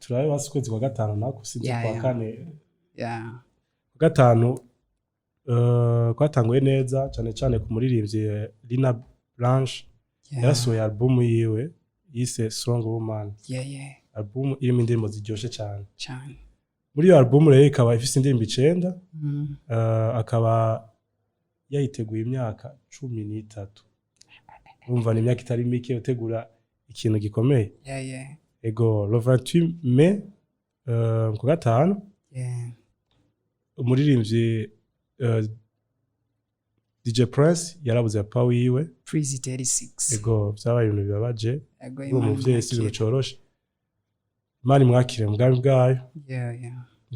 turabe basi kwezi kwa gatanu nako sinzi kwa kane kwa gatanu kwatanguye neza cyane ku muririmbyi Lina Blanche yarasohoye album yiwe yise Strong Woman album irimo indirimbo ziryoshe cyane muri iyo album rero ikaba ifite indirimbo 9 akaba yayiteguye imyaka 13 urumva ni imyaka itari mike utegura ikintu gikomeye ego le 28 mai ku gatanu umuririmbyi DJ Prince yarabuze papa wiwe Freezy 36 ego byabaye ibintu bibabaje umuvyeyi si ibintu coroshe Imana mwakire mugambi bwayo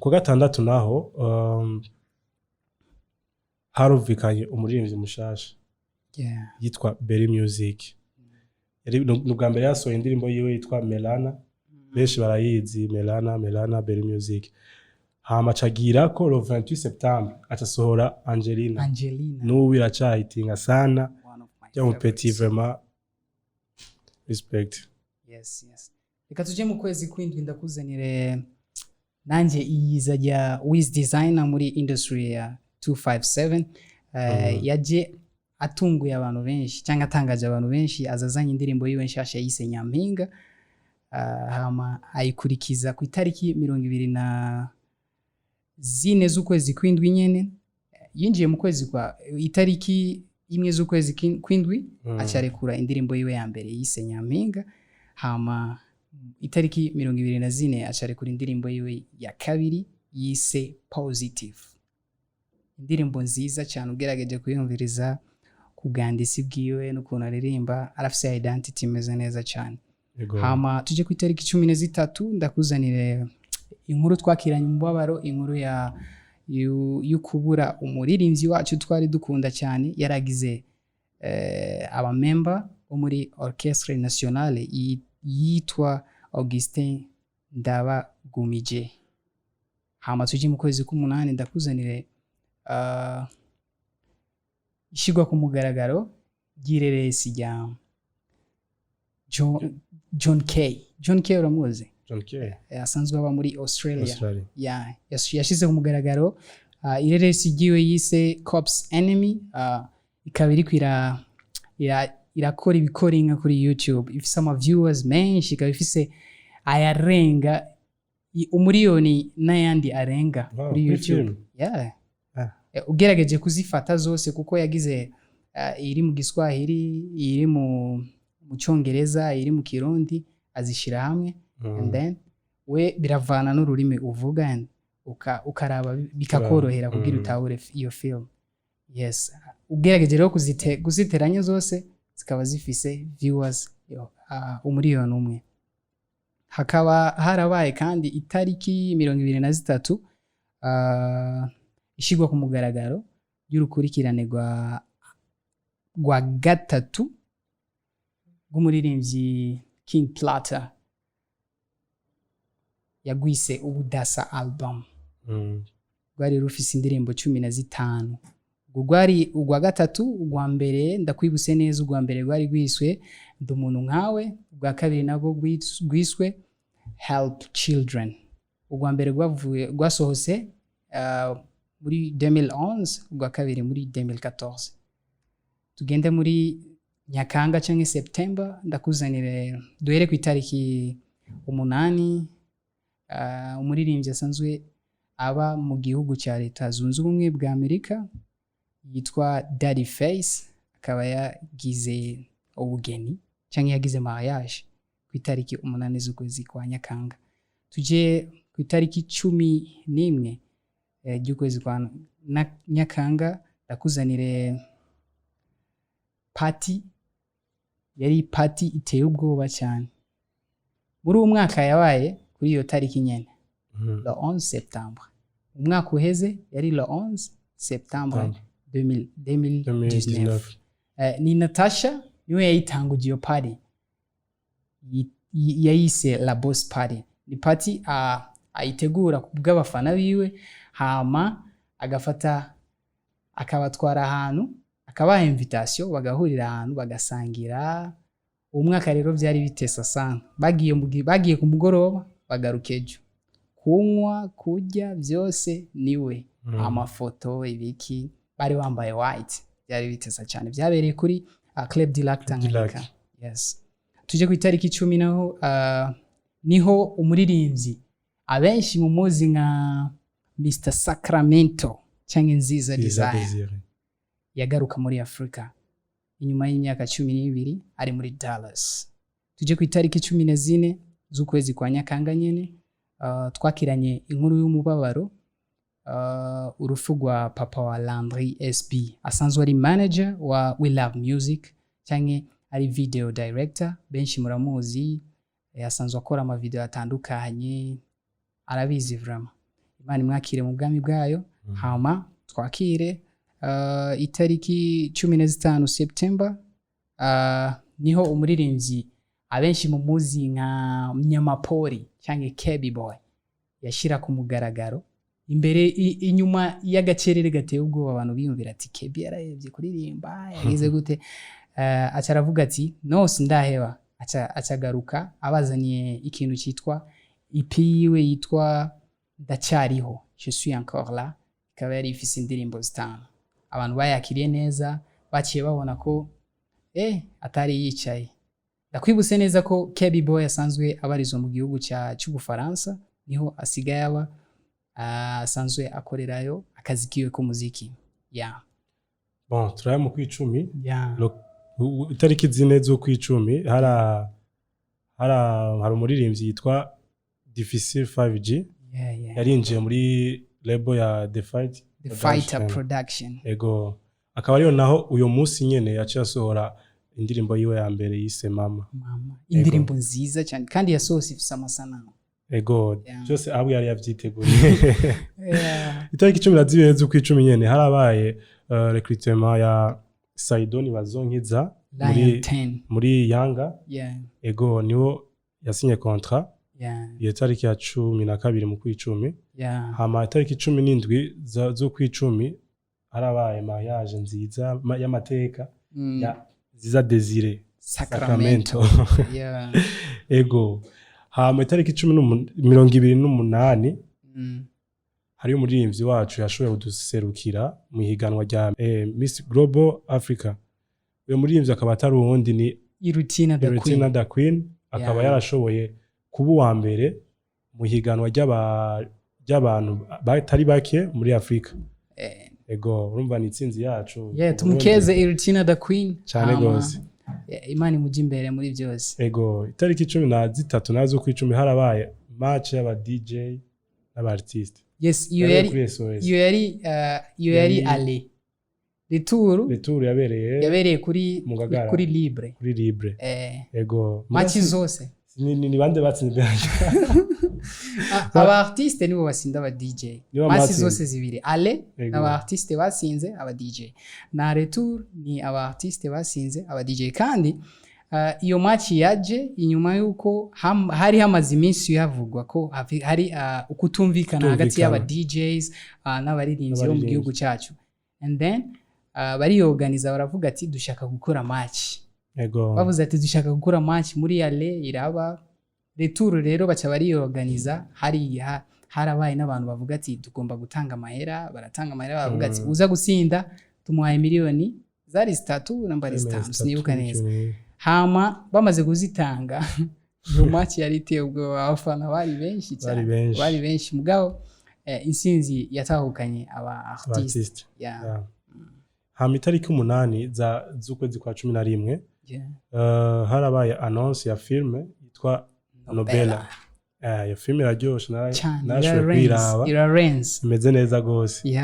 ku gatandatu naho harumvikanye umuririmbyi mushasha yitwa Berry Music yari n'ubwa mbere yasohoye indirimbo yiwe yitwa Melana benshi barayizi Melana Berry Music hama cagira ko le 28 septembre atasohora Angelina n'ubu iracayitinga sana ya mu petit vraiment respect yes reka tuje mu kwezi kwindwi ndakuzanire nanje iyiza rya Wiz Designer muri industry ya 257 yaje atunguye abantu benshi cyangwa atangaje abantu benshi azazanye indirimbo yiwe nshasha yise Nyampinga hama ayikurikiza ku itariki 24 z'ukwezi kwindwi nyene yinjiye mu kwezi kwa itariki imwe z'ukwezi kwindwi acarekura indirimbo yiwe ya mbere yise Nyampinga hama itariki 24 acarekura indirimbo yiwe ya kabiri yise Positive indirimbo nziza cyane ugerageje kuyumviriza kugandisi bwiwe n'ukuntu aririmba arafise identity imeze neza cyane hama tuje ku itariki 13 ndakuzanire inkuru twakiranye umubabaro inkuru ya y'ukubura umuririmbyi wacu twari dukunda cyane yaragize aba member bo muri Orchestre Nationale yitwa Augustin Ndabagumije hama tuje mu kwezi k'umunani ndakuzanire ishigwa ku mugaragaro gireresi rya John K uramuzi asanzwe aba muri Australia yashize ku mugaragaro ireresi giwe yise Cops Enemy ikaba iri irakora ibikoringa kuri YouTube ifise ama viewers menshi ikaba ifise ayarenga umuriyoni n'ayandi arenga kuri YouTube ugerageje kuzifata zose kuko yagize iri mu Giswahili iri mu Cyongereza iri mu Kirundi azishira hamwe and then we biravana n'ururimi uvuga ukaraba bikakorohera kugira utahure iyo film yes ugerageje rero kuziteranya zose zikaba zifise viewers umuriyoni umwe hakaba harabaye kandi itariki 23 ishigwa ku mugaragaro y'urukurikirane rwa gatatu rw'umuririmbyi King Plata yagwise Ubudasa album rwari rufise indirimbo 15 rwari urwa gatatu urwa mbere ndakwibuse neza urwa mbere rwari rwiswe Ndi umuntu nkawe urwa kabiri nabwo rwiswe Help Children urwa mbere rwasohose muri 2011 urwa kabiri muri 2014 tugende muri Nyakanga cyangwa September ndakuzanire duhere ku itariki 8 umuririmbyi asanzwe aba mu gihugu cya Leta Zunze Ubumwe bwa Amerika yitwa Daddy Face akaba yagize ubugeni cyangwa yagize mariage ku itariki 8 z'ukwezi kwa Nyakanga tuje ku itariki 11 y'ukwezi kwa Nyakanga ndakuzanire party yari party iteye ubwoba cyane muri umwaka yabaye kuri iyo tariki nyene le 11 septembre umwaka uheze yari le 11 septembre 2019 ni Natasha niwe yayitanguje iyo party yayise la boss party ni party ayitegura kubw'abafana biwe hama agafata akabatwara ahantu akabaha invitation bagahurira ahantu bagasangira umwaka rero byari bitesa sana bagiye ku mugoroba bagaruka ejo kunywa kurya byose niwe amafoto ibiki bari bambaye white byari biteza cyane byabereye kuri Club du Lac Tanganyika yes tuje ku itariki 10 naho niho umuririmbyi abenshi mu muzi nka Mr Sacramento cyangwa Nziza Desire yagaruka muri Afrika inyuma y'imyaka 12 ari muri Dallas. Tuje ku itariki 14 z'ukwezi kwa Nyakanga nyene twakiranye inkuru y'umubabaro urupfu rwa papa wa Landry SB asanzwe ari manager wa We Love Music cyangwa ari video director benshi muramuzi asanzwe akora ama video atandukanye arabizi vraiment Imana imwakire mu bwami bwayo hama twakire itariki 15 September niho umuririmbyi abenshi mu muzi nka Mnyamapori cyangwa Kebi Boy yashira ku mugaragaro imbere inyuma y'agacerere gateye ubwoba abantu biyumvira ati Kebi yarayevye kuririmba yagize gute acaravuga ati no sindaheba acagaruka abazaniye ikintu cyitwa EP yiwe yitwa Ndacyariho Je suis encore là ikaba yari ifise indirimbo zitanu abantu bayakiriye neza baciye babona ko atari yicaye ndakwibuse neza ko Kebi Boy asanzwe abarizwa mu gihugu cy'Ubufaransa niho asigaye aba asanzwe akorerayo akazi kiwe ko muziki bon turaye mu kwicumi itariki zine zo kwicumi hari umuririmbyi yitwa Difficile 5G yarinjiye muri label ya The Fighter Production ego akaba ariyo naho uyo munsi nyene yaciye asohora indirimbo yiwe ya mbere yise Mama indirimbo nziza cyane kandi yasohose ifise amasanamu ego byose abo yari yavyiteguye itariki 12 z'ukwicumi nyene harabaye recruitment ya Saidoni Bazonkiza muri Yanga ego niwo yasinye contrat iyo tariki ya 12 mu kwicumi hama tariki 17 zo kwicumi harabaye mariage nziza y'amateka ya Nziza Desire Sacramento ego hama tariki 28 hari umuririmbyi wacu yashoboye kuduserukira mu higanwa rya Miss Global Africa. Uyo muririmbyi akaba atari uwundi ni Irutina da Queen akaba yarashoboye kuba uwa mbere mu higanwa ry'abantu batari bake muri Afrika. Ego urumva ni itsinzi yacu tumukeze Irutina da Queen cyane gose Imana imujye imbere muri byose. Ego itariki 13 nazo kwicumi harabaye match y'aba DJ n'aba artiste. Yes, iyo yari ale Retour yabereye kuri Libre. Kuri Libre. Ego match zose ni bande batsinze aba artiste nibo basinda aba DJ match zose zibiri ale aba artiste basinze aba DJ na Retour ni aba artiste basinze aba DJ kandi iyo match yaje inyuma yuko hari hamaze iminsi yavugwa ko hari ukutumvikana hagati y'aba DJs n'abaririmbyi bo mu gihugu cyacu and then bari organiza baravuga ati dushaka gukora match bavuze ati dushaka gukora match muri ale iraba Retour rero baca bari organiza harabaye n'abantu bavuga ati tugomba gutanga amahera baratanga amahera bavuga ati uza gusinda tumuhaye miliyoni zari 3 nambari 5 sinibuka neza hama bamaze kuzitanga iyo match yari iteye ubwo abafana bari benshi cyane bari benshi mugabo insinzi yatahukanye aba artiste hama itariki 8 z'ukwezi kwa 11 harabaye annonce ya filme yitwa Nobela. Ya filme iraryoshe nashoboye kwiraba imeze neza gose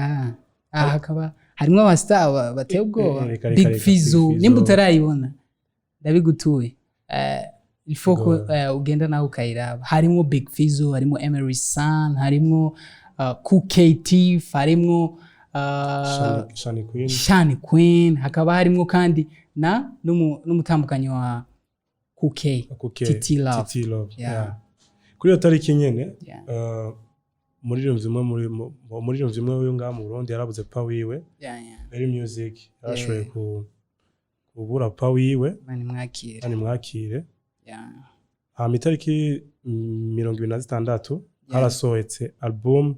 hakaba harimo abastar bateye ubwoba Big Fizzo nimba utarayibona ndabigutuye il faut ko ugenda nawe ukayiraba harimo Big Fizzo harimo Emery San harimo Kukatif harimo Shani Queen hakaba harimo kandi na n'umutambukanyi wa Titi Love. Kuri iyo tariki nyene muri zimwe uyu ngaha mu Burundi yarabuze pa wiwe Very Music yarashoboye kubura pa wiwe mani mwakire hama itariki 26 harasohotse album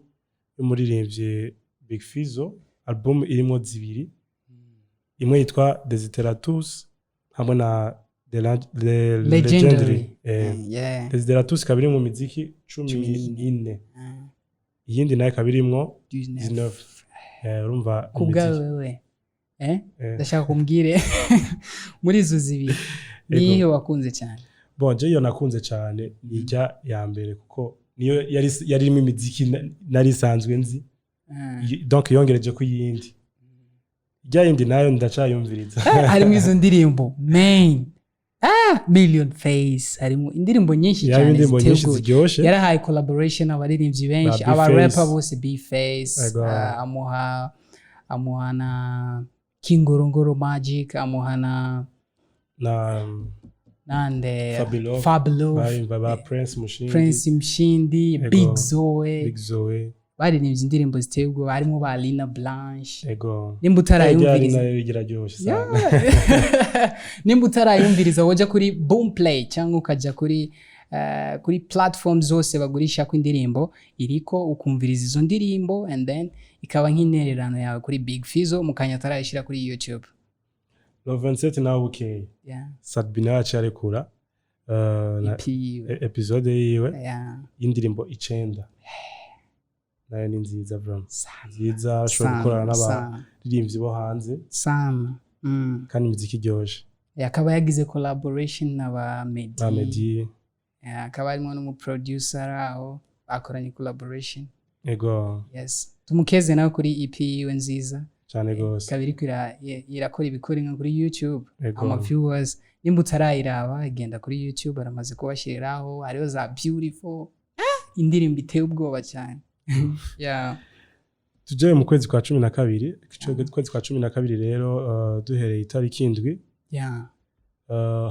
y'umuririmbyi Big Fizzo, album irimo zibiri, imwe yitwa Desideratus hamwe na Legendary. Desideratus kabiri mu miziki 14, iyindi nayo kabirimwo 19. Urumva kubwa wewe ndashaka kumbwire muri izo zibiri nihe wakunze cyane? Bon, je yo nakunze cyane nijya ya mbere kuko niyo yari irimo imiziki nari sanzwe nzi, donc yongereje ku yindi. Ijya yindi nayo ndacayumviriza. Harimo izo ndirimbo main Million Face, harimo indirimbo nyinshi cyane ziryoshye. Yarahaye collaboration abaririmbyi benshi, aba rapper bose B-Face, amuhana Kingorongoro Magic, amuhana nande Fabulous, Baba Prince Mshindi, Big Zoe. Baririmbye indirimbo ziteye ubwoba, harimo ba Lina Blanche. Nimba utarayumviriza nimba utarayumviriza woja kuri Boomplay cyangwa ukaja kuri platform zose bagurisha ko indirimbo iriko ukumviriza izo ndirimbo, and then ikaba nk'intererano yawe kuri Big Fizzo mukanya atarayishira kuri YouTube. Le 27 nawe okay. Sadbina yacarekura episode yiwe y'indirimbo 9. Nayo ni nziza bro. Nziza ashobora gukorana n'abaririmbyi bo hanze sana, kandi imiziki iryoshye. Akaba yagize collaboration n'aba Meddy. Akaba arimo n'umuproducer aho bakoranye collaboration. Yes, tumukeze nawe kuri EP yiwe nziza cyane gose. Kabiri irakora ibikora nka kuri YouTube, ama viewers nimba utarayiraba igenda kuri YouTube, aramaze kubashiriraho, hariho za Beautiful, indirimbo iteye ubwoba cyane. Tujye mu kwezi kwa 12, kwezi kwa 12 rero duhereye itariki 7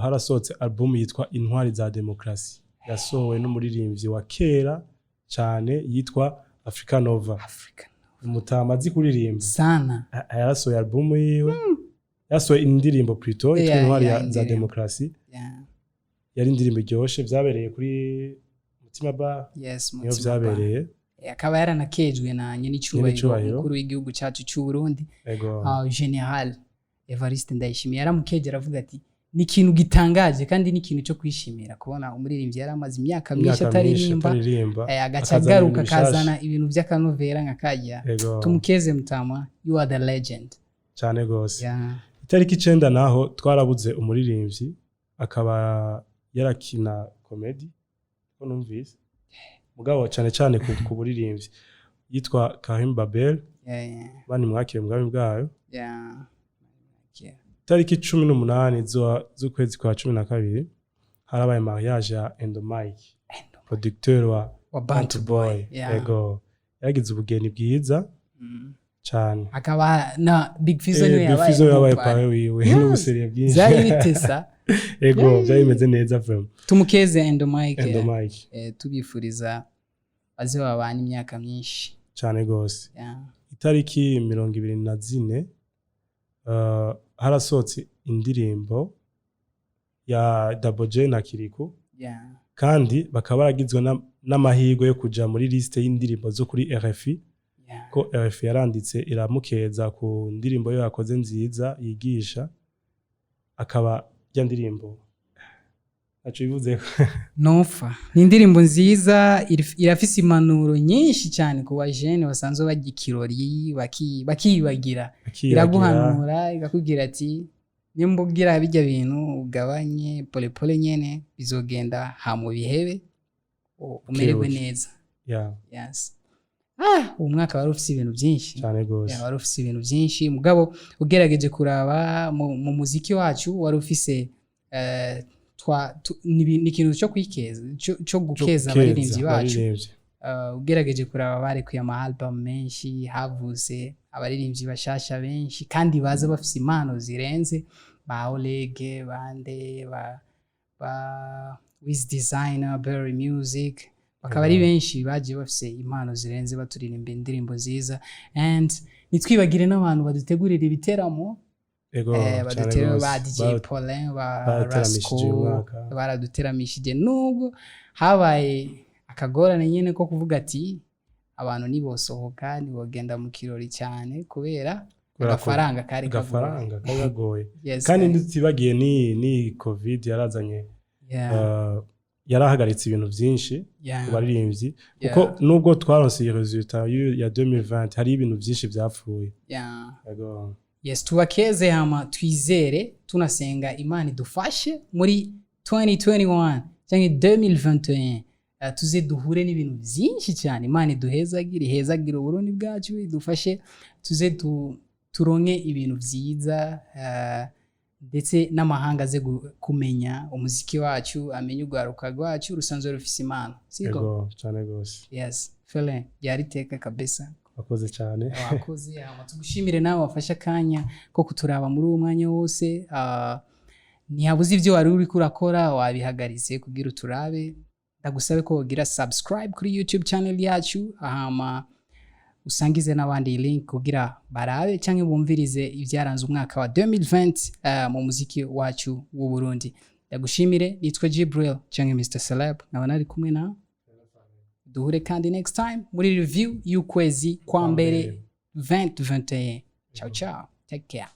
harasohotse album yitwa Intwari za Demokarasi, yasohowe n'umuririmbyi wa kera cyane yitwa Africa Nova. Umutamazi kuririmba sana, yarasohoye album yiwe, yasohoye indirimbo plutôt yitwa Intwari za Demokarasi. Yari indirimbo iryoshye, byabereye kuri Mutima Bar. Niyo byabereye. Akaba yaranakejwe na nyenicubahiro mukuru w'igihugu cyacu cy'u Burundi, General Evariste Ndayishimiye. Yaramukegera avuga ati ni ikintu gitangaje kandi ni ikintu cyo kwishimira kubona umuririmbyi yaramaze imyaka myinshi ataririmba, agacagaruka kazana ibintu by'akanovera nkakajya. Tumukeze Mutama, you are the legend cyane gose. Itariki 9 naho twarabuze umuririmbyi, akaba yarakina comedy ko numvise mugabo cyane ku buririmbyi, yitwa Karim Babel. Bani mwakire mugabo bwayo. Tariki 18 z'ukwezi kwa 12 harabaye mariage ya Endomike, producteur wa Bantu Boy. Yagize ubugeni bwiza cyane. Akaba na Big Fizzo yabaye pawe wiwe n'ubuseriye bwinshi. Zari bitesa. Byari bimeze neza vraiment. Tumukeze Endomike. Tubifuriza aze wabana imyaka myinshi cyane gose. Itariki 24 harasohotse indirimbo ya Double J na Kiriku, kandi bakaba baragizwe n'amahirwe yo kuja muri liste y'indirimbo zo kuri RFI. Ko RFI yaranditse iramukeza ku ndirimbo yo yakoze nziza yigisha, akaba ya ndirimbo aco bivuze Nofa. Ni indirimbo nziza, irafise impanuro nyinshi cyane ku bajene basanzwe bagikirori bakibagira. Iraguhanura ikakubwira ati nimbugira bijya bintu ugabanye pole nyene bizogenda hamu bihebe umererwe neza. Yes. Umwaka wari ufise ibintu byinshi cyane gose. Wari ufise ibintu byinshi mugabo ugerageje kuraba mu muziki wacu wari ufise ni ikintu cyo kwikeza cyo gukeza abaririmbyi bacu. Ugerageje kuraba barekuye ama album menshi, havuze abaririmbyi bashasha benshi kandi baza bafise impano zirenze, ba Olege bande ba Wiz Designer, Berry Music, bakaba ari benshi bagiye bafise impano zirenze baturirimba indirimbo nziza. And nitwibagire n'abantu badutegurira ibiteramo baduteramishije ba DJ Paulin ba Rasco baraduteramishije nubwo habaye akagorane nyene ko kuvuga ati abantu nibosohoka nibogenda mu kirori cyane kubera agafaranga kari kagoye kandi ntitibagiye ni covid yarazanye yarahagaritse ibintu byinshi ku baririmbyi kuko nubwo twaronse iyo resultat ya 2020 hari ibintu byinshi byapfuye yes tubakeze hama twizere tunasenga Imana idufashe muri 2021 cyangwa 2021 tuze duhure n'ibintu byinshi cyane Imana iduhezagire Uburundi bwacu idufashe tuze turonke ibintu byiza ndetse n'amahanga aze kumenya umuziki wacu amenye urwaruka rwacu rusanzwe rufise impano siko cyane gose yes Felin yariteka kabisa wakoze cyane wakoze tugushimire nawe wafashe akanya ko kuturaba muri uwo mwanya wose ntihabuze ibyo wari uri kurakora wabihagaritse kugira uturabe ndagusabe ko wogira subscribe kuri YouTube channel yacu ahama usangize n'abandi link kugira barabe cyangwa bumvirize ibyaranze umwaka wa 2020 mu muziki wacu w'u Burundi ndagushimire nitwa Jibril cyangwa Mr Celeb nabana ari kumwe na duhure kandi next time muri review y'ukwezi kwa mbere 2021 ciao ciao take care